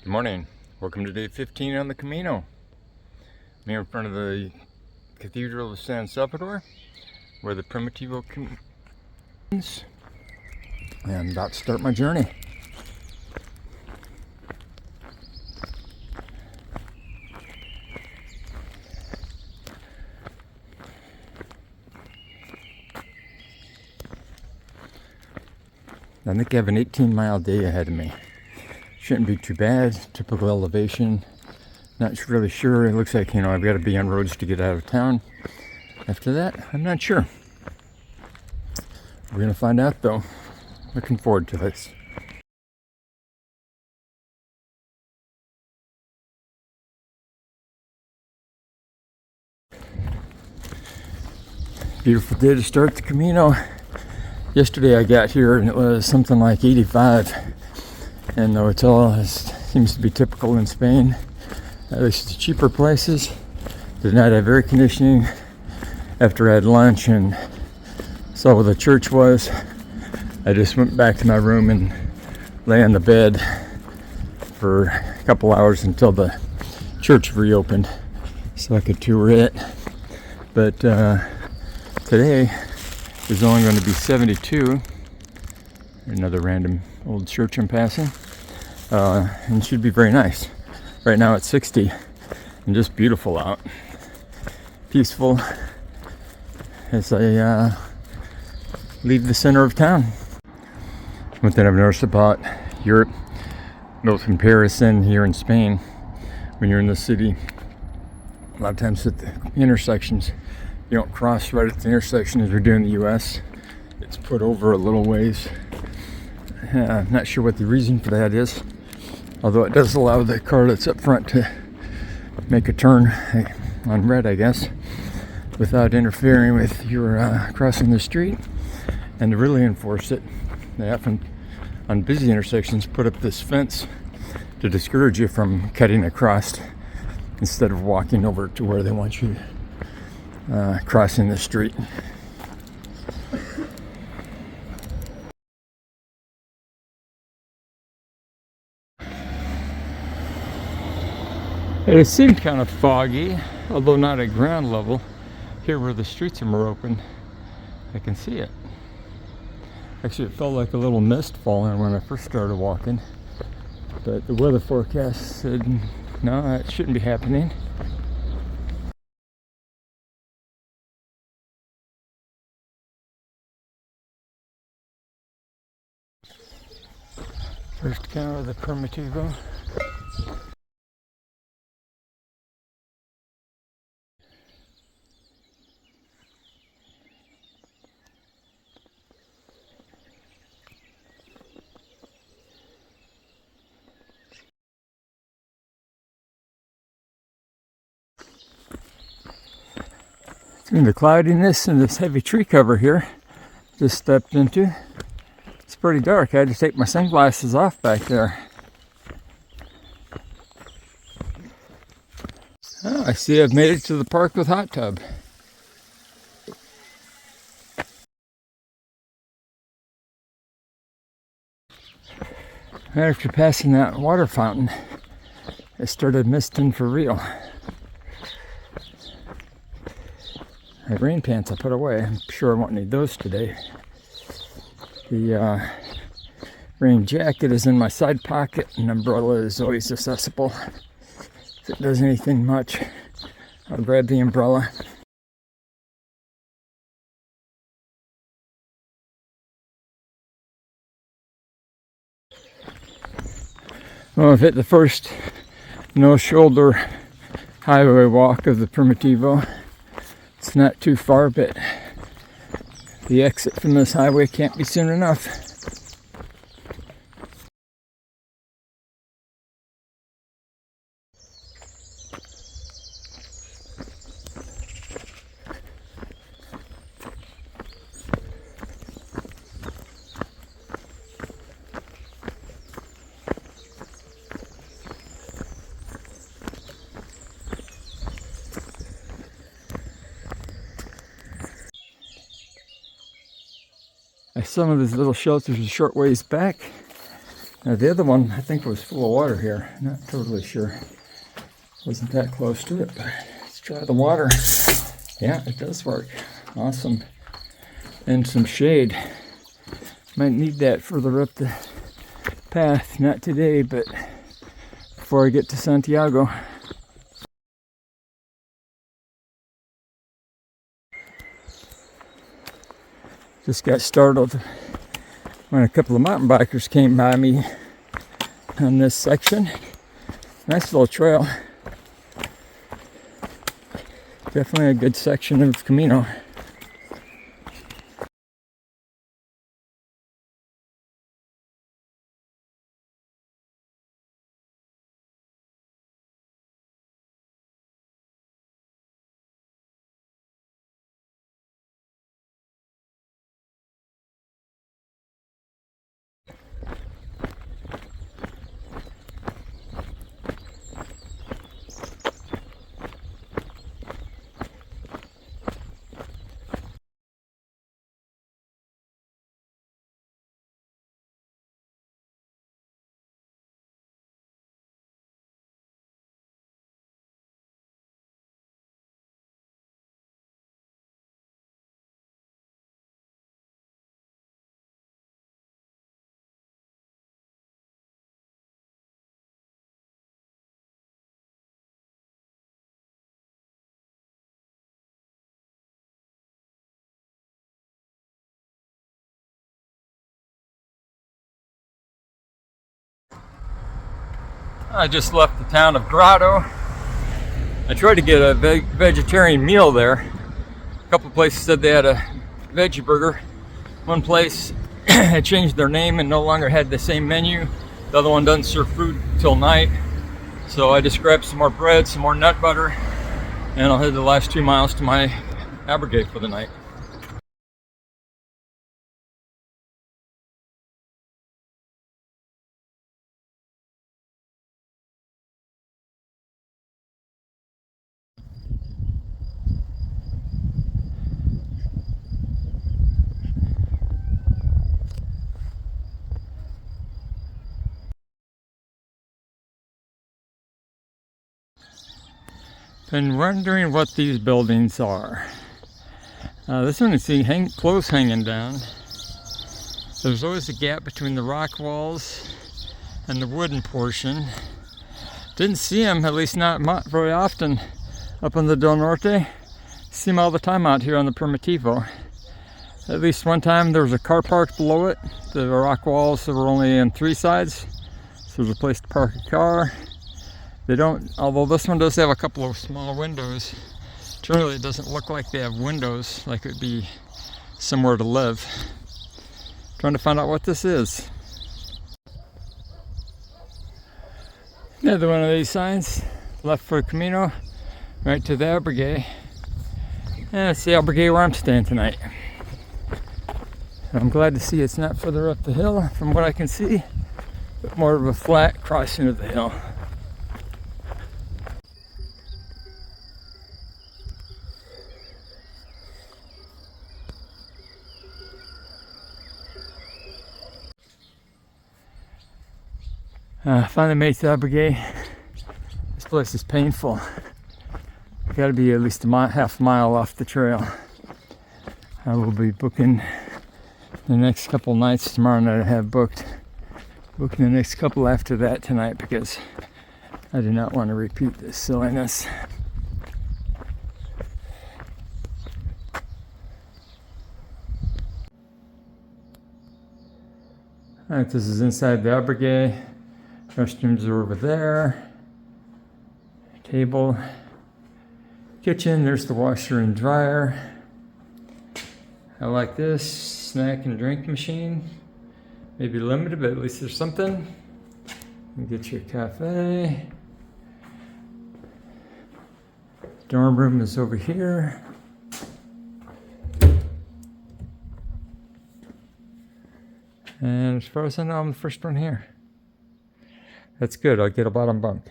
Good morning. Welcome to day 15 on the Camino. I'm here in front of the Cathedral of San Salvador, where the Primitivo comes, and I'm about to start my journey. I think I have an 18-mile day ahead of me. Shouldn't be too bad. Typical elevation. Not really sure. It looks like, I've got to be on roads to get out of town. After that, I'm not sure. We're going to find out, though. Looking forward to this. Beautiful day to start the Camino. Yesterday I got here and it was something like 85. And the hotel seems to be typical in Spain. At least the cheaper places did not have air conditioning. After I had lunch and saw where the church was, I just went back to my room and lay on the bed for a couple hours until the church reopened so I could tour it. But today is only going to be 72. Another random old church I'm passing. And should be very nice. Right now it's 60 and just beautiful out. Peaceful as I leave the center of town. One thing I've noticed about Europe, both in Paris and here in Spain, when you're in the city, a lot of times at the intersections, you don't cross right at the intersection as we do in the US. It's put over a little ways. I'm not sure what the reason for that is, although it does allow the car that's up front to make a turn on red, I guess, without interfering with your crossing the street. And to really enforce it, they often, on busy intersections, put up this fence to discourage you from cutting across instead of walking over to where they want you crossing the street. It seemed kind of foggy, although not at ground level. Here where the streets are more open, I can see it. Actually, it felt like a little mist falling when I first started walking. But the weather forecast said, no, that shouldn't be happening. First counter of the Primitivo. Between the cloudiness and this heavy tree cover here, just stepped into, it's pretty dark. I had to take my sunglasses off back there. Oh, I see I've made it to the park with hot tub. Right after passing that water fountain, it started misting for real. My rain pants I put away. I'm sure I won't need those today. The rain jacket is in my side pocket, and umbrella is always accessible. If it does anything much, I'll grab the umbrella. Well, I've hit the first no-shoulder highway walk of the Primitivo. It's not too far, but the exit from this highway can't be soon enough. I saw some of these little shelters a short ways back. Now the other one, I think, was full of water here. Not totally sure. Wasn't that close to it, but let's try the water. Yeah, it does work. Awesome. And some shade. Might need that further up the path. Not today, but before I get to Santiago. Just got startled when a couple of mountain bikers came by me on this section. Nice little trail. Definitely a good section of Camino. I just left the town of Grotto. I tried to get a vegetarian meal there. A couple places said they had a veggie burger. One place had changed their name and no longer had the same menu. The other one doesn't serve food till night. So I just grabbed some more bread, some more nut butter, and I'll head the last 2 miles to my albergue for the night. Been wondering what these buildings are. This one is close hanging down. There's always a gap between the rock walls and the wooden portion. Didn't see them, at least not very often, up on the Del Norte. See them all the time out here on the Primitivo. At least one time there was a car parked below it. The rock walls were only on 3 sides, so there's a place to park a car. They don't, although this one does have a couple of small windows, generally it doesn't look like they have windows, like it would be somewhere to live. Trying to find out what this is. Another one of these signs, left for Camino, right to the albergue. And it's the albergue where I'm staying tonight. I'm glad to see it's not further up the hill from what I can see, but more of a flat crossing of the hill. Finally made the albergue. This place is painful. Got to be at least half a mile off the trail. I will be booking the next couple nights tomorrow night. I have booked. Booking the next couple after that tonight because I do not want to repeat this silliness. Alright, this is inside the albergue. Restrooms are over there. Table. Kitchen, there's the washer and dryer. I like this snack and drink machine. Maybe limited, but at least there's something. You get your cafe. Dorm room is over here. And as far as I know, I'm the first one here. That's good, I'll get a bottom bunk.